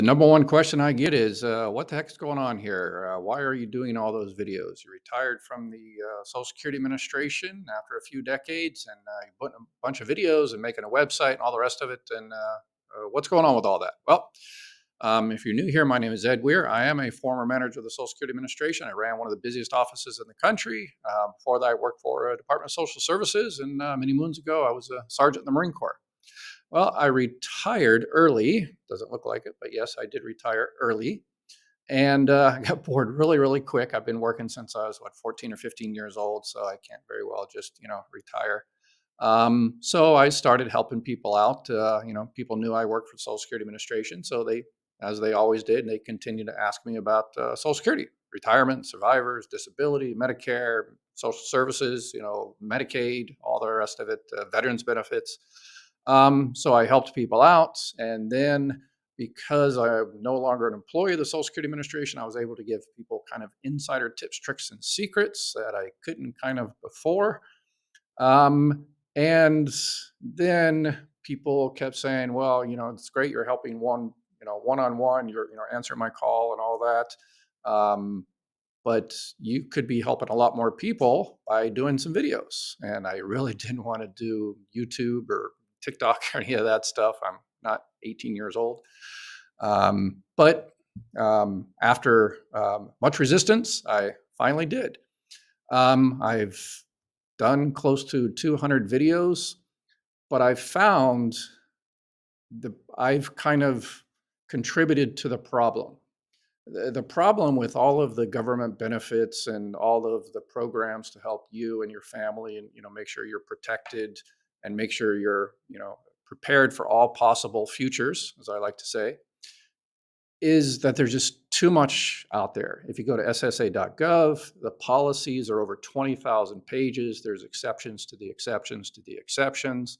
The number one question I get is, "What the heck's going on here? Why are you doing all those videos? You retired from the Social Security Administration after a few decades, and you're putting a bunch of videos and making a website and all the rest of it. And what's going on with all that?" Well, if you're new here, my name is Ed Weir. I am a former manager of the Social Security Administration. I ran one of the busiest offices in the country. Before that, I worked for a Department of Social Services, and many moons ago, I was a sergeant in the Marine Corps. Well, I retired early. Doesn't look like it, but yes, I did retire early. And I got bored really, really quick. I've been working since I was, 14 or 15 years old, so I can't very well just, retire. So I started helping people out. People knew I worked for the Social Security Administration, so as they always did, they continued to ask me about Social Security, retirement, survivors, disability, Medicare, social services, Medicaid, all the rest of it, veterans benefits. So I helped people out, and then because I'm no longer an employee of the Social Security Administration, I was able to give people kind of insider tips, tricks, and secrets that I couldn't kind of before. Um, and then people kept saying, "Well, it's great you're helping one on one. You're answering my call and all that, but you could be helping a lot more people by doing some videos." And I really didn't want to do YouTube or TikTok or any of that stuff. I'm not 18 years old. But after much resistance, I finally did. I've done close to 200 videos, but I've kind of contributed to the problem. The problem with all of the government benefits and all of the programs to help you and your family and make sure you're protected and make sure you're prepared for all possible futures, as I like to say, is that there's just too much out there. If you go to ssa.gov, the policies are over 20,000 pages. There's exceptions to the exceptions to the exceptions.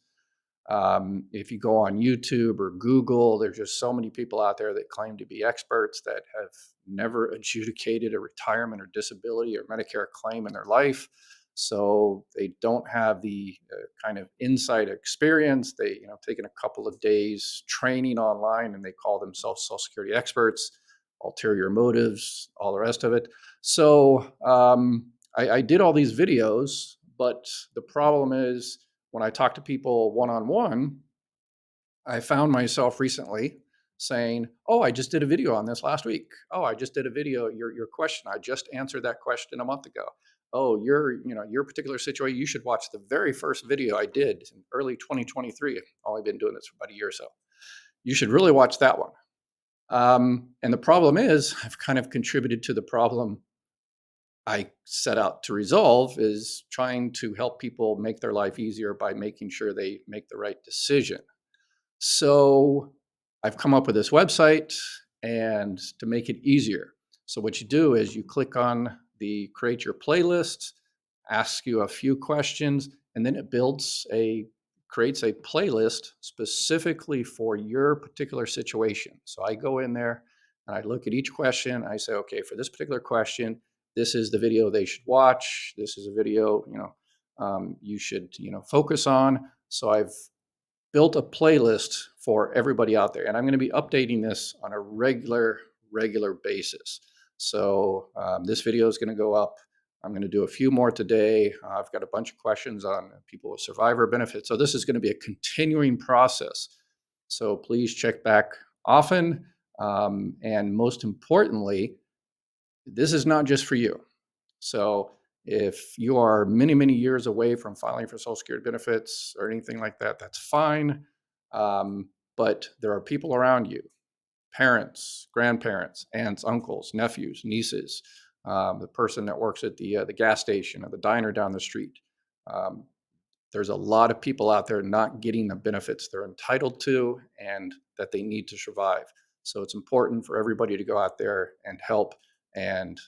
If you go on YouTube or Google, there's just so many people out there that claim to be experts that have never adjudicated a retirement or disability or Medicare claim in their life. So they don't have the kind of inside experience. They, taken a couple of days training online, and they call themselves Social Security experts, ulterior motives, all the rest of it. So I did all these videos, but the problem is when I talk to people one on one, I found myself recently saying, "Oh, I just did a video on this last week. Oh, I just did a video. Your question. I just answered that question a month ago. Oh, your particular situation. You should watch the very first video I did in early 2023. I've only been doing this for about a year or so. You should really watch that one." And the problem is, I've kind of contributed to the problem I set out to resolve, is trying to help people make their life easier by making sure they make the right decision. So I've come up with this website and to make it easier. So what you do is you click on the create your playlist, asks you a few questions, and then it creates a playlist specifically for your particular situation. So I go in there and I look at each question. I say, okay, for this particular question, this is the video they should watch. This is a video, you should, focus on. So I've built a playlist for everybody out there, and I'm going to be updating this on a regular basis. So this video is going to go up. I'm going to do a few more today. I've got a bunch of questions on people with survivor benefits. So this is going to be a continuing process. So please check back often. And most importantly, this is not just for you. So if you are many, many years away from filing for Social Security benefits or anything like that, that's fine. But there are people around you, parents, grandparents, aunts, uncles, nephews, nieces, the person that works at the gas station or the diner down the street. Um, there's a lot of people out there not getting the benefits they're entitled to and that they need to survive. So it's important for everybody to go out there and help and,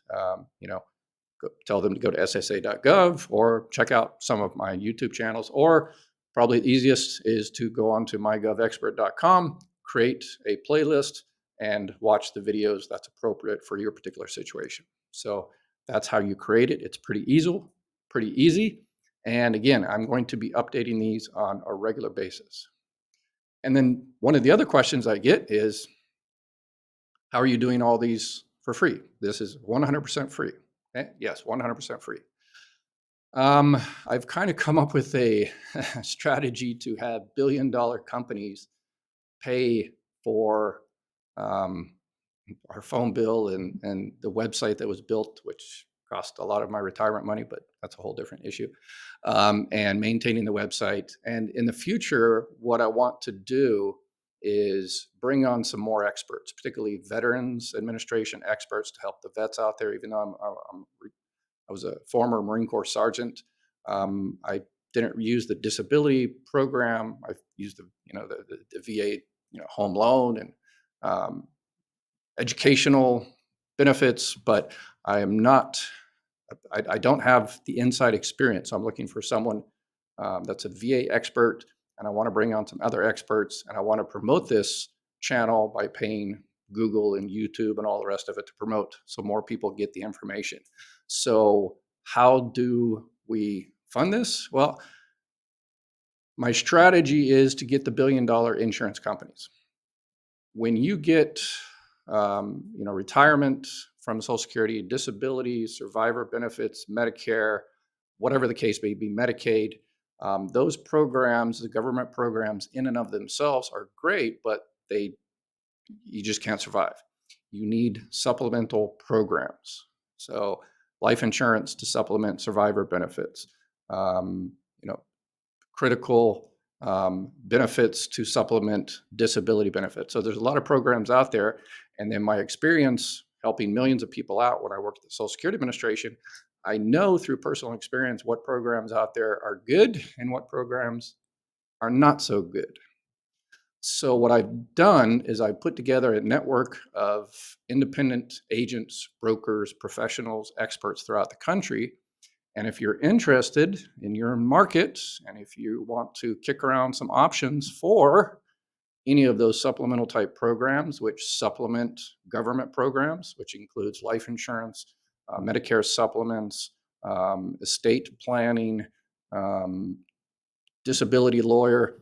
tell them to go to ssa.gov or check out some of my YouTube channels, or probably the easiest is to go on to mygovexpert.com, create a playlist, and watch the videos that's appropriate for your particular situation. So that's how you create it. It's pretty easy. And again, I'm going to be updating these on a regular basis. And then one of the other questions I get is, How are you doing all these for free? This is 100% free. Okay? Yes, 100% free. I've kind of come up with a strategy to have billion-dollar companies pay for um, our phone bill and the website that was built, which cost a lot of my retirement money, but that's a whole different issue. And maintaining the website. And in the future, what I want to do is bring on some more experts, particularly Veterans Administration experts, to help the vets out there. Even though I was a former Marine Corps sergeant, I didn't use the disability program. I've used the VA home loan and um, educational benefits, but I am not. I don't have the inside experience. So I'm looking for someone that's a VA expert, and I want to bring on some other experts, and I want to promote this channel by paying Google and YouTube and all the rest of it to promote, so more people get the information. So how do we fund this? Well, my strategy is to get the billion-dollar insurance companies. When you get retirement from Social Security, disability, survivor benefits, Medicare, whatever the case may be, Medicaid, those programs, the government programs in and of themselves are great, but you just can't survive. You need supplemental programs. So life insurance to supplement survivor benefits, um, you know, critical benefits to supplement disability benefits. So there's a lot of programs out there. And then my experience helping millions of people out when I worked at the Social Security Administration, I know through personal experience what programs out there are good and what programs are not so good. So what I've done is I put together a network of independent agents, brokers, professionals, experts throughout the country. And if you're interested in your market and if you want to kick around some options for any of those supplemental type programs, which supplement government programs, which includes life insurance, Medicare supplements, estate planning, um, disability lawyer.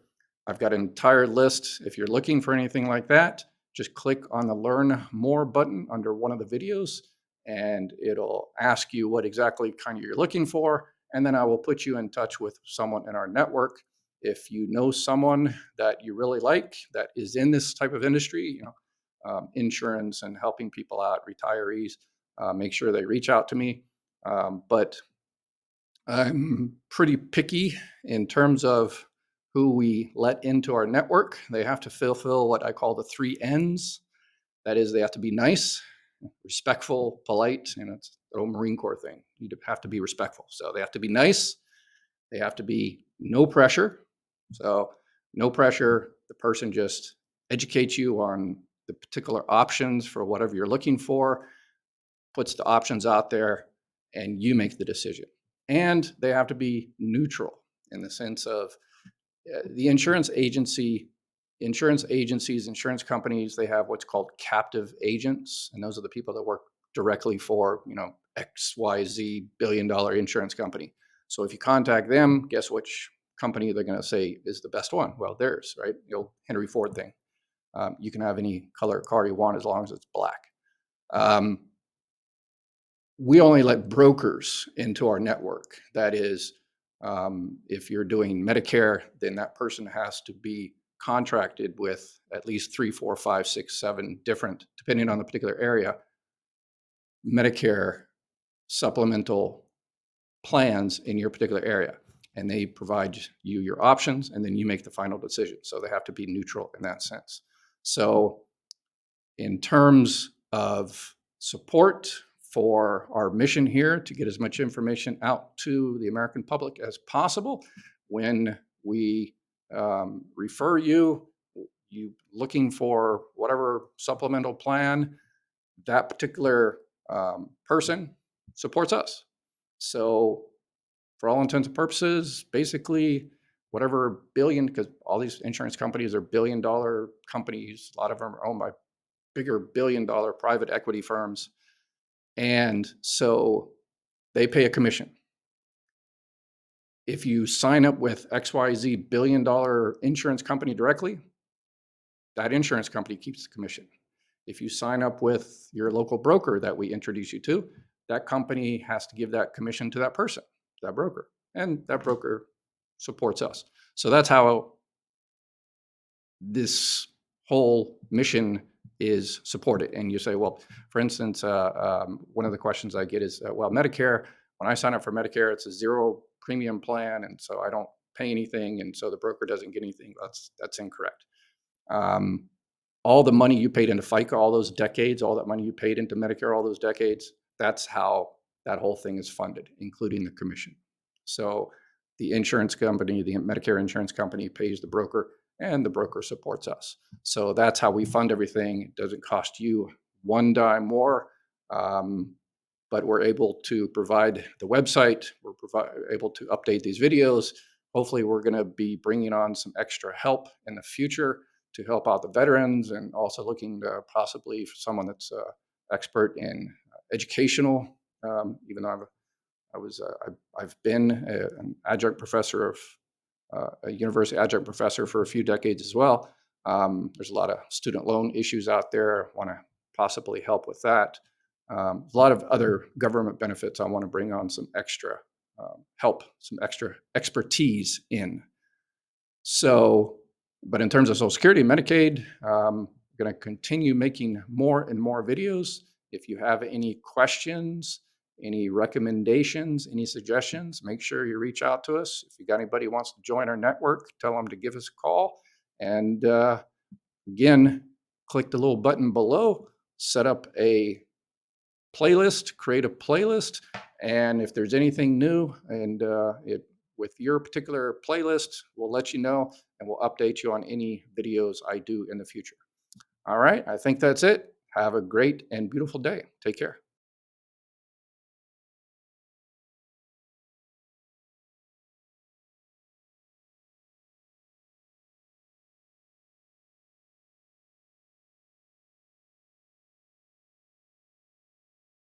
I've got an entire list. If you're looking for anything like that, just click on the Learn More button under one of the videos, and it'll ask you what exactly kind of you're looking for. And then I will put you in touch with someone in our network. If you know someone that you really like that is in this type of industry, insurance and helping people out, retirees, make sure they reach out to me. But I'm pretty picky in terms of who we let into our network. They have to fulfill what I call the 3 N's. That is, they have to be nice, respectful, polite, and it's the old Marine Corps thing. You have to be respectful. So they have to be nice. They have to be no pressure. So no pressure. The person just educates you on the particular options for whatever you're looking for, puts the options out there, and you make the decision. And they have to be neutral in the sense of the insurance agencies, insurance companies, they have what's called captive agents. And those are the people that work directly for, XYZ billion-dollar insurance company. So if you contact them, guess which company they're going to say is the best one? Well, theirs, right? The old Henry Ford thing. You can have any color car you want as long as it's black. We only let brokers into our network. That is, if you're doing Medicare, then that person has to be contracted with at least 3, 4, 5, 6, 7 different, depending on the particular area, Medicare supplemental plans in your particular area. And they provide you your options, and then you make the final decision. So they have to be neutral in that sense. So in terms of support for our mission here to get as much information out to the American public as possible, when we refer you looking for whatever supplemental plan, that particular person supports us. So for all intents and purposes, basically whatever billion, because all these insurance companies are billion-dollar companies, a lot of them are owned by bigger billion-dollar private equity firms. And so they pay a commission. If you sign up with XYZ billion-dollar insurance company directly, that insurance company keeps the commission. If you sign up with your local broker that we introduce you to, that company has to give that commission to that person, that broker, and that broker supports us. So that's how this whole mission is supported. And you say, well, for instance, one of the questions I get is, well, Medicare, when I sign up for Medicare, it's a zero premium plan. And so I don't pay anything. And so the broker doesn't get anything. That's incorrect. Um, all the money you paid into FICA, all those decades, all that money you paid into Medicare, all those decades, that's how that whole thing is funded, including the commission. So the insurance company, the Medicare insurance company pays the broker, and the broker supports us. So that's how we fund everything. It doesn't cost you one dime more, um, but we're able to provide the website. We're able to update these videos. Hopefully, we're going to be bringing on some extra help in the future to help out the veterans, and also looking to possibly for someone that's expert in educational. Even though I've been an adjunct professor of a university adjunct professor for a few decades as well. There's a lot of student loan issues out there. Want to possibly help with that. A lot of other government benefits. I want to bring on some extra help, some extra expertise in. So, but in terms of Social Security, Medicaid, I'm going to continue making more and more videos. If you have any questions, any recommendations, any suggestions, make sure you reach out to us. If you got anybody who wants to join our network, tell them to give us a call. And again, click the little button below, set up a playlist, create a playlist. And if there's anything new and with your particular playlist, we'll let you know, and we'll update you on any videos I do in the future. All right, I think that's it. Have a great and beautiful day. Take care.